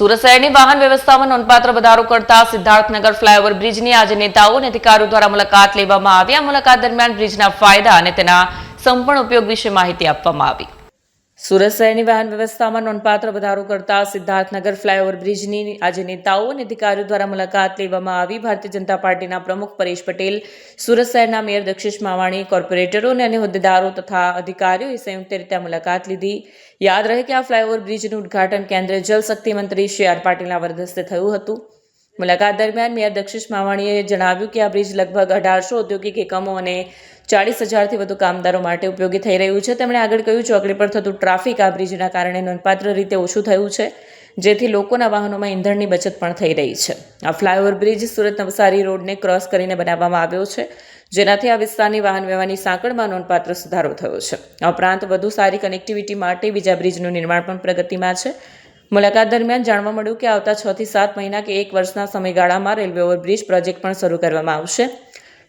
સુરત શહેરની વાહન વ્યવસ્થામાં નોંધપાત્ર વધારો કરતા સિદ્ધાર્થનગર ફ્લાયઓવર બ્રિજની આજે નેતાઓ અને અધિકારીઓ દ્વારા મુલાકાત લેવામાં આવી। આ મુલાકાત દરમિયાન બ્રિજના ફાયદા અને તેના સંપૂર્ણ ઉપયોગ વિશે માહિતી આપવામાં આવી। સુરત શહેરની વાહન વ્યવસ્થામાં નોંધપાત્ર વધારો કરતા સિદ્ધાર્થનગર ફ્લાયઓવર બ્રિજની આજે નેતાઓ અને અધિકારીઓ દ્વારા મુલાકાત લેવામાં આવી। ભારતીય જનતા પાર્ટીના પ્રમુખ પરેશ પટેલ, સુરત શહેરના મેયર દક્ષિશ માવાણી, કોર્પોરેટરો અને અન્ય હોદ્દેદારો તથા અધિકારીઓએ સંયુક્ત રીતે મુલાકાત લીધી। યાદ રહે કે આ ફ્લાયઓવર બ્રિજનું ઉદ્ઘાટન કેન્દ્રીય જલ શક્તિ મંત્રી શ્રી આર પાટીલના વરદહસ્તે થયું હતું। મુલાકાત દરમિયાન મેયર દક્ષિશ માવાણીએ જણાવ્યું કે આ બ્રિજ લગભગ 1800 ઔદ્યોગિક એકમો અને 40,000થી વધુ કામદારો માટે ઉપયોગી થઈ રહ્યું છે। તેમણે આગળ કહ્યું, ચોકડી પર થતું ટ્રાફિક આ બ્રિજના કારણે નોંધપાત્ર રીતે ઓછું થયું છે, જેથી લોકોના વાહનોમાં ઈંધણની બચત પણ થઈ રહી છે। આ ફ્લાયઓવર બ્રિજ સુરત નવસારી રોડને ક્રોસ કરીને બનાવવામાં આવ્યો છે, જેનાથી આ વિસ્તારની વાહન વ્યવહારની સાંકળમાં નોંધપાત્ર સુધારો થયો છે। આ ઉપરાંત વધુ સારી કનેક્ટિવિટી માટે બીજા બ્રિજનું નિર્માણ પણ પ્રગતિમાં છે। મુલાકાત દરમિયાન જાણવા મળ્યું કે આવતા 6 થી 7 મહિના કે 1 વર્ષના સમયગાળામાં રેલવે ઓવરબ્રિજ પ્રોજેક્ટ પણ શરૂ કરવામાં આવશે।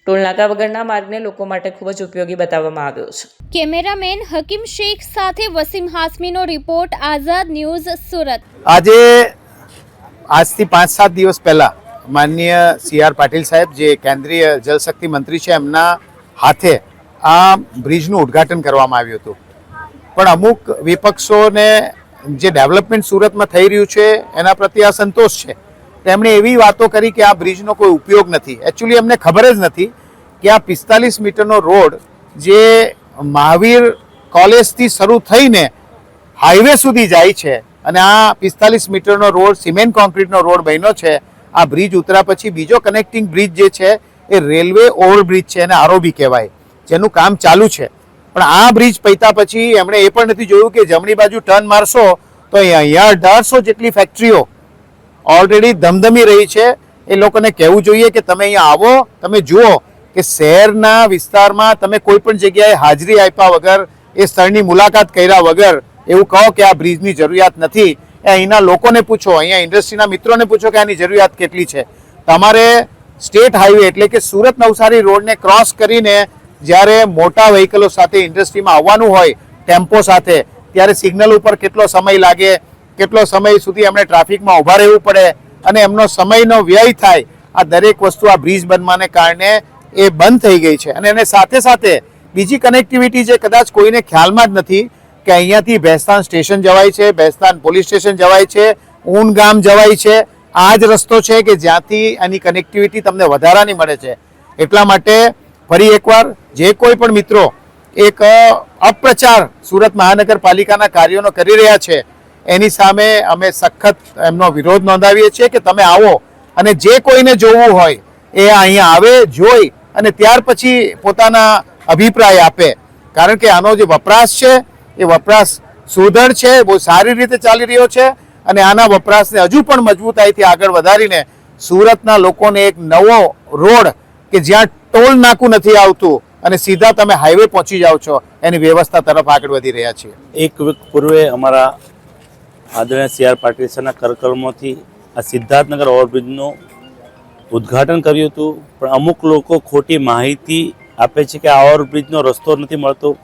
ટોલનાકા વગરના માર્ગને લોકો માટે ખૂબ જ ઉપયોગી બતાવવામાં આવ્યો છે। કેમેરામેન હકીમ શેખ સાથે વસીમ હાસમીનો રિપોર્ટ, આઝાદ ન્યૂઝ, સુરત। આજથી 5-7 દિવસ પહેલા માનનીય CR પાટીલ સાહેબ, જે કેન્દ્રીય જલશક્તિ મંત્રી છે, એમના હાથે આ બ્રિજનું ઉદ્ઘાટન કરવામાં આવ્યું હતું। પણ અમુક વિપક્ષોને જે ડેવલપમેન્ટ સુરતમાં થઈ રહ્યું છે એના પ્રત્યે અસંતોષ છે। તેમણે એવી વાતો કરી કે આ બ્રિજનો કોઈ ઉપયોગ નથી। એકચ્યુઅલી એમને ખબર જ નથી કે આ 45 મીટરનો રોડ જે મહાવીર કોલેજથી શરૂ થઈને હાઈવે સુધી જાય છે અને આ 45 મીટરનો રોડ સિમેન્ટ કોન્ક્રીટનો રોડ બન્યો છે। આ બ્રિજ ઉતર્યા પછી બીજો કનેક્ટિંગ બ્રિજ જે છે એ રેલવે ઓવરબ્રિજ છે, એને આરઓબી કહેવાય, જેનું કામ ચાલુ છે। પણ આ બ્રિજ પૈતા પછી એમણે એ પણ નથી જોયું કે જમણી બાજુ ટર્ન મારશો તો અહીંયા 1800 જેટલી ફેક્ટરીઓ ઓલરેડી ધમધમી રહી છે। એ લોકોને કહેવું જોઈએ કે તમે અહીંયા આવો, તમે જુઓ કે શહેરના વિસ્તારમાં તમે કોઈ પણ જગ્યાએ હાજરી આપ્યા વગર, એ સ્થળની મુલાકાત કર્યા વગર એવું કહો કે આ બ્રિજની જરૂરિયાત નથી। એ અહીંના લોકોને પૂછો, અહીંયા ઇન્ડસ્ટ્રીના મિત્રોને પૂછો કે આની જરૂરિયાત કેટલી છે। તમારે સ્ટેટ હાઈવે એટલે કે સુરત નવસારી રોડને ક્રોસ કરીને જ્યારે મોટા વ્હીકલો સાથે ઇન્ડસ્ટ્રીમાં આવવાનું હોય ટેમ્પો સાથે, ત્યારે સિગ્નલ ઉપર કેટલો સમય લાગે, કેટલો સમય સુધી એમણે ટ્રાફિકમાં ઊભા રહેવું પડે અને એમનો સમયનો વ્યય થાય। આ દરેક વસ્તુ આ બ્રિજ બનવાને કારણે એ બંધ થઈ ગઈ છે। અને એને સાથે સાથે બીજી કનેક્ટિવિટી જે કદાચ કોઈને ખ્યાલમાં જ નથી કે અહીંયાથી ભેસ્તાન સ્ટેશન જવાય છે, ભેસ્તાન પોલીસ સ્ટેશન જવાય છે, ઊન ગામ જવાય છે। આ જ રસ્તો છે કે જ્યાંથી આની કનેક્ટિવિટી તમને વધારાની મળે છે। એટલા માટે ફરી એકવાર જે કોઈ પણ મિત્રો એક અપપ્રચાર સુરત મહાનગરપાલિકાના કાર્યોનો કરી રહ્યા છે, એની સામે અમે સખત એમનો વિરોધ નોંધાવીએ છીએ કે તમે આવો અને જે કોઈને જોવું હોય એ અહીંયા આવે, જોઈ અને ત્યાર પછી પોતાના અભિપ્રાય આપે। કારણ કે આનો જે વપરાશ છે એ વપરાશ સુદૃઢ છે, બહુ સારી રીતે ચાલી રહ્યો છે અને આના વપરાશને હજુ પણ મજબૂતાઈથી આગળ વધારીને સુરતના લોકોને એક નવો રોડ કે જ્યાં ટોલ નાકું નથી આવતું અને સીધા તમે હાઈવે પહોંચી જાઓ છો, એની વ્યવસ્થા તરફ આગળ વધી રહ્યા છીએ। એક વીક પૂર્વે અમારા આદરણીય CR પાટીલ સાહેબના કરકર્મોથી આ સિદ્ધાર્થનગર ઓવરબ્રિજનું ઉદ્ઘાટન કર્યું હતું। પણ અમુક લોકો ખોટી માહિતી આપે છે કે આ ઓવરબ્રિજનો રસ્તો નથી મળતો।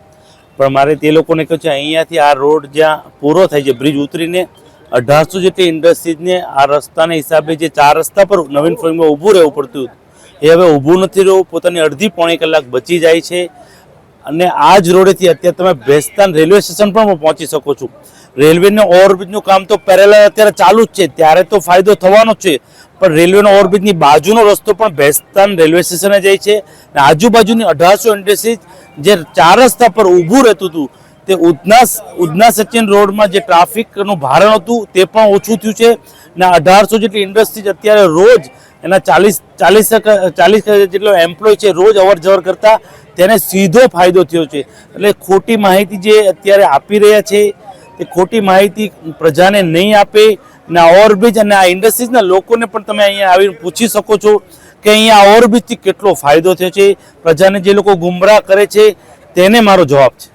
પણ મારે તે લોકોને કહ્યું છે અહીંયાથી આ રોડ જ્યાં પૂરો થાય છે, બ્રિજ ઉતરીને 1800 જેટલી ઇન્ડસ્ટ્રીઝને આ રસ્તાના હિસાબે જે 4 રસ્તા પર નવીન ફ્લોરિંગમાં ઊભું રહેવું પડતું એ હવે ઊભું નથી રહેવું, પોતાની અડધી પોણી કલાક બચી જાય છે। અને આ જ રોડેથી અત્યારે તમે ભેસ્તાન રેલવે સ્ટેશન પણ પહોંચી શકો છો। રેલવેનું ઓવરબ્રિજનું કામ તો પેરેલલ અત્યારે ચાલુ જ છે, ત્યારે તો ફાયદો થવાનો જ છે। પણ રેલવેનો ઓવરબ્રિજની બાજુનો રસ્તો પણ ભેસ્તાન રેલવે સ્ટેશને જાય છે અને આજુબાજુની 1800 ઇન્ડસ્ટ્રીઝ જે 4 રસ્તા પર ઊભું રહેતું હતું, તે ઉધના સચિન રોડમાં જે ટ્રાફિકનું ભારણ હતું તે પણ ઓછું થયું છે અને 1800 જેટલી ઇન્ડસ્ટ્રીઝ અત્યારે રોજ એના 40 જેટલો એમ્પ્લોય છે રોજ અવર જવર કરતા, તેને સીધો ફાયદો થયો છે। એટલે ખોટી માહિતી જે અત્યારે આપી રહ્યા છે તે ખોટી માહિતી પ્રજાને નહીં આપે અને આ ઓવરબ્રિજ અને આ ઇન્ડસ્ટ્રીઝના લોકોને પણ તમે અહીંયા આવીને પૂછી શકો છો કે અહીંયા ઓવરબ્રિજથી કેટલો ફાયદો થયો છે। પ્રજાને જે લોકો ગુમરાહ કરે છે તેને મારો જવાબ છે।